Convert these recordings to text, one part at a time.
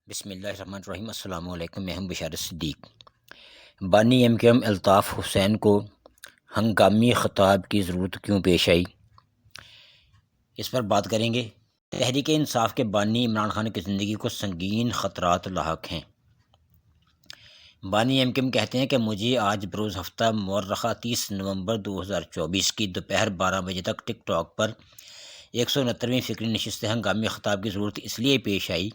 بسم اللہ الرحمن الرحیم۔ السلام علیکم، میں ہوں بشارت صدیق۔ بانی M Q M Altaf Hussain کو ہنگامی خطاب کی ضرورت کیوں پیش آئی، اس پر بات کریں گے۔ تحریک انصاف کے بانی عمران خان کی زندگی کو سنگین خطرات لاحق ہیں۔ بانی ایم کیو ایم کہتے ہیں کہ مجھے آج بروز ہفتہ مورخہ 30 نومبر 2024 کی دوپہر 12 بجے تک ٹک ٹاک پر 169ویں فکری نشست ہنگامی خطاب کی ضرورت اس لیے پیش آئی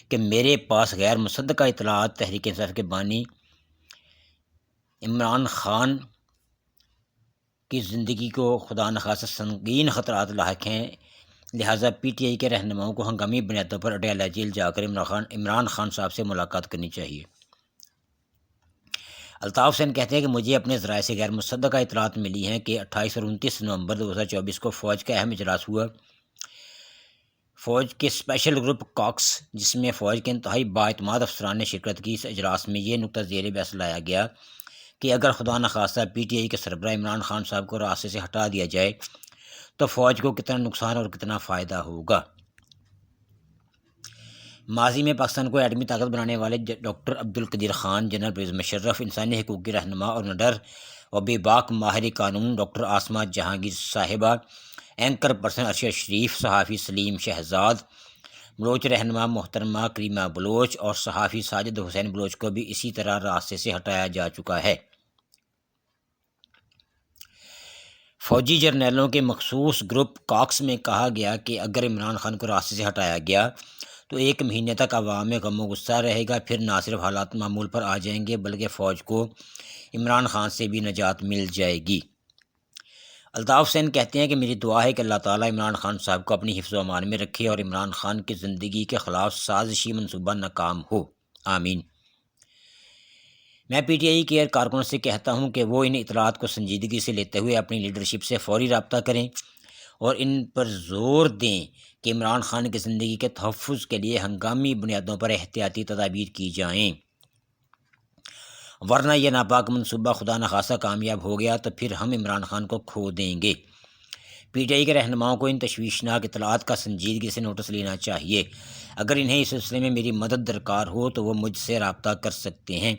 کہ میرے پاس غیر مصدقہ اطلاعات تحریک انصاف کے بانی عمران خان کی زندگی کو خدا نخواستہ سنگین خطرات لاحق ہیں، لہٰذا پی ٹی آئی کے رہنماؤں کو ہنگامی بنیادوں پر اڈیالہ جیل جا کر عمران خان صاحب سے ملاقات کرنی چاہیے۔ الطاف حسین کہتے ہیں کہ مجھے اپنے ذرائع سے غیر مصدقہ اطلاعات ملی ہیں کہ 28 اور 29 نومبر 2024 کو فوج کا اہم اجلاس ہوا۔ فوج کے اسپیشل گروپ کاکس، جس میں فوج کے انتہائی بااعتماد افسران نے شرکت کی، اس اجلاس میں یہ نقطہ زیر بحث لایا گیا کہ اگر خدا نخواستہ پی ٹی آئی کے سربراہ عمران خان صاحب کو راستے سے ہٹا دیا جائے تو فوج کو کتنا نقصان اور کتنا فائدہ ہوگا۔ ماضی میں پاکستان کو ایٹمی طاقت بنانے والے ڈاکٹر عبدالقدیر خان، جنرل پرویز مشرف، انسانی حقوق کی رہنما اور نڈر و بے باک ماہر قانون ڈاکٹر عاصمہ جہانگیر صاحبہ، اینکر پرسن ارشد شریف، صحافی سلیم شہزاد، بلوچ رہنما محترمہ کریمہ بلوچ اور صحافی ساجد حسین بلوچ کو بھی اسی طرح راستے سے ہٹایا جا چکا ہے۔ فوجی جرنیلوں کے مخصوص گروپ کاکس میں کہا گیا کہ اگر عمران خان کو راستے سے ہٹایا گیا تو 1 مہینے تک عوام میں غم و غصہ رہے گا، پھر نہ صرف حالات معمول پر آ جائیں گے بلکہ فوج کو عمران خان سے بھی نجات مل جائے گی۔ الطاف حسین کہتے ہیں کہ میری دعا ہے کہ اللہ تعالیٰ عمران خان صاحب کو اپنی حفظ و امان میں رکھے اور عمران خان کی زندگی کے خلاف سازشی منصوبہ ناکام ہو، آمین۔ میں پی ٹی آئی کے کارکنوں سے کہتا ہوں کہ وہ ان اطلاعات کو سنجیدگی سے لیتے ہوئے اپنی لیڈرشپ سے فوری رابطہ کریں اور ان پر زور دیں کہ عمران خان کی زندگی کے تحفظ کے لیے ہنگامی بنیادوں پر احتیاطی تدابیر کی جائیں، ورنہ یہ ناپاک منصوبہ خدا نخواستہ کامیاب ہو گیا تو پھر ہم عمران خان کو کھو دیں گے۔ پی ٹی آئی کے رہنماؤں کو ان تشویشناک اطلاعات کا سنجیدگی سے نوٹس لینا چاہیے۔ اگر انہیں اس سلسلے میں میری مدد درکار ہو تو وہ مجھ سے رابطہ کر سکتے ہیں،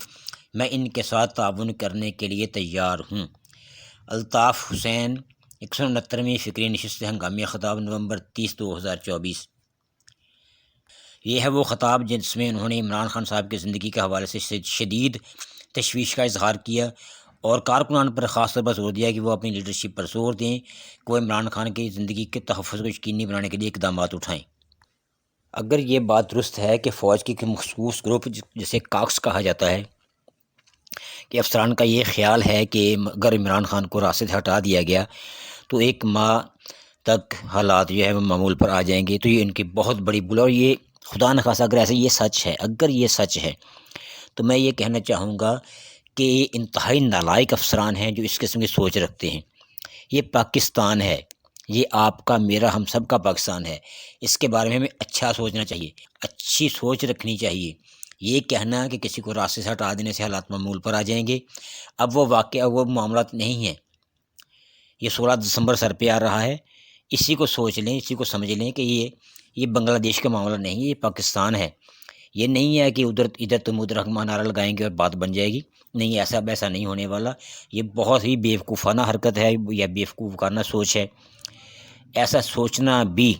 میں ان کے ساتھ تعاون کرنے کے لیے تیار ہوں۔ الطاف حسین، 169ویں فکری نشست ہنگامی خطاب، نومبر 30، 2024۔ یہ ہے وہ خطاب جس میں انہوں نے عمران خان صاحب کی زندگی کے حوالے سے شدید تشویش کا اظہار کیا اور کارکنان پر خاص طور پر زور دیا کہ وہ اپنی لیڈرشپ پر زور دیں کہ وہ عمران خان کی زندگی کے تحفظ کو یقینی بنانے کے لیے اقدامات اٹھائیں۔ اگر یہ بات درست ہے کہ فوج کی مخصوص گروپ جسے کاکس کہا جاتا ہے کہ افسران کا یہ خیال ہے کہ اگر عمران خان کو راستے سے ہٹا دیا گیا تو 1 ماہ تک حالات جو ہے وہ معمول پر آ جائیں گے، تو یہ ان کی بہت بڑی بھول ہے۔ اور یہ خدا نخواستہ اگر ایسے یہ سچ ہے، اگر یہ سچ ہے تو میں یہ کہنا چاہوں گا کہ یہ انتہائی نالائق افسران ہیں جو اس قسم کی سوچ رکھتے ہیں۔ یہ پاکستان ہے، یہ آپ کا، میرا، ہم سب کا پاکستان ہے۔ اس کے بارے میں ہمیں اچھا سوچنا چاہیے، اچھی سوچ رکھنی چاہیے۔ یہ کہنا کہ کسی کو راستے سے ہٹا دینے سے حالات معمول پر آ جائیں گے، اب وہ واقعہ وہ معاملات نہیں ہیں۔ یہ 16 دسمبر سر پہ آ رہا ہے، اسی کو سوچ لیں، اسی کو سمجھ لیں کہ یہ بنگلہ دیش کا معاملہ نہیں ہے، یہ پاکستان ہے۔ یہ نہیں ہے کہ ادھر تم ادھر نعرہ لگائیں گے اور بات بن جائے گی، نہیں، ایسا نہیں ہونے والا۔ یہ بہت ہی بیوقوفانہ حرکت ہے یا بیوقوفانہ سوچ ہے۔ ایسا سوچنا بھی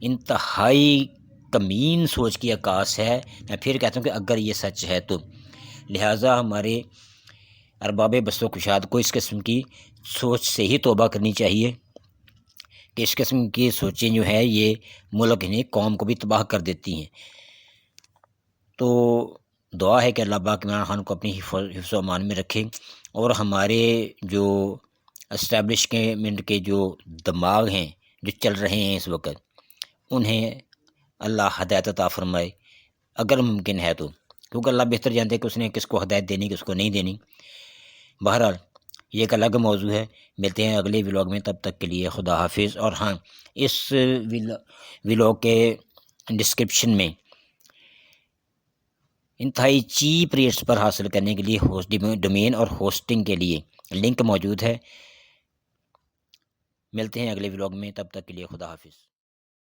انتہائی کمین سوچ کی عکاس ہے۔ میں پھر کہتا ہوں کہ اگر یہ سچ ہے تو لہٰذا ہمارے ارباب بسط و کشاد کو اس قسم کی سوچ سے ہی توبہ کرنی چاہیے کہ اس قسم کی سوچیں جو ہے یہ ملک قوم کو بھی تباہ کر دیتی ہیں۔ تو دعا ہے کہ اللہ پاک عمران خان کو اپنی حفظ و امان میں رکھے اور ہمارے جو اسٹیبلشمنٹ کے جو دماغ ہیں جو چل رہے ہیں اس وقت، انہیں اللہ ہدایت عطا فرمائے اگر ممکن ہے تو، کیونکہ اللہ بہتر جانتے ہیں کہ اس نے کس کو ہدایت دینی کس کو نہیں دینی۔ بہرحال یہ ایک الگ موضوع ہے، ملتے ہیں اگلے ولاگ میں، تب تک کے لیے خدا حافظ۔ اور ہاں، اس ولاگ کے ڈسکرپشن میں انتہائی چیپ ریٹس پر حاصل کرنے کے لیے ڈومین اور ہوسٹنگ کے لیے لنک موجود ہے۔ ملتے ہیں اگلے ولاگ میں، تب تک کے لیے خدا حافظ۔